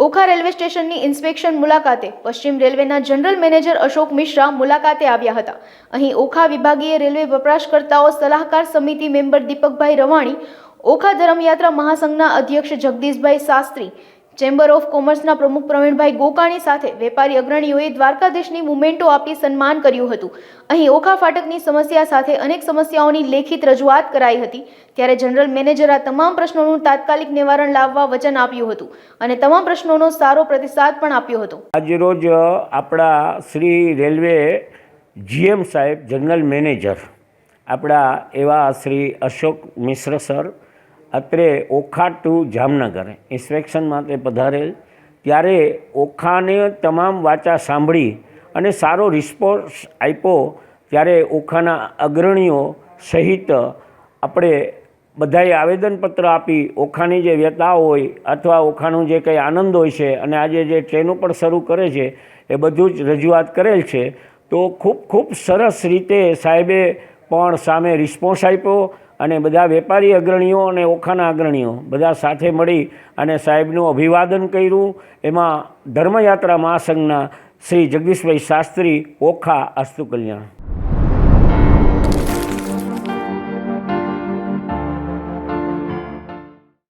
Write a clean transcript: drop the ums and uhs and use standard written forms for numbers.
Okha railway સ્ટેશનની inspection મુલાકાતે પશ્ચિમ રેલવેના જનરલ મેનેજર અશોક મિશ્રા મુલાકાતે આવ્યા હતા। અહીં ઓખા વિભાગીય રેલવે વપરાશકર્તાઓ સલાહકાર સમિતિ મેમ્બર દીપકભાઈ રવાણી, ઓખા ધર્મયાત્રા મહાસંઘના અધ્યક્ષ જગદીશભાઈ શાસ્ત્રી, ચેમ્બર ઓફ કોમર્સના પ્રમુખ પ્રવીણભાઈ ગોકાણી સાથે વેપારી અગ્રણીઓએ દ્વારકાધીશની મુમેન્ટો આપી સન્માન કર્યું હતું। અહીં ઓખા ફાટકની સમસ્યા સાથે અનેક સમસ્યાઓની લેખિત રજૂઆત કરાઈ હતી, ત્યારે જનરલ મેનેજરે આ તમામ પ્રશ્નોનું તાત્કાલિક નિવારણ લાવવા વચન આપ્યું હતું અને તમામ પ્રશ્નોનો સારો પ્રતિસાદ પણ આપ્યો હતો। આજરોજ આપણા શ્રી રેલવે જીએમ સાહેબ જનરલ મેનેજર આપણા એવા શ્રી અશોક મિશ્ર સર અત્રે ઓખા ટુ જામનગર ઇન્સ્પેક્શન માટે પધારેલ, ત્યારે ઓખાને તમામ વાચા સાંભળી અને સારો રિસ્પોન્સ આપ્યો। ત્યારે ઓખાના અગ્રણીઓ સહિત આપણે બધાએ આવેદનપત્ર આપી ઓખાની જે વ્યથા હોય અથવા ઓખાનું જે કંઈ આનંદ હોય છે અને આજે જે ટ્રેનો પણ શરૂ કરે છે એ બધું જ રજૂઆત કરેલ છે। તો ખૂબ સરસ રીતે સાહેબે પણ સામે રિસ્પોન્સ આપ્યો અને બધા વેપારી અગ્રણીઓ અને ઓખાના અગ્રણીઓ બધા સાથે મળી અને સાહેબનું અભિવાદન કર્યું। એમાં ધર્મયાત્રા મહાસંઘના શ્રી જગદીશભાઈ શાસ્ત્રી, ઓખા, અસ્તુ કલ્યાણ।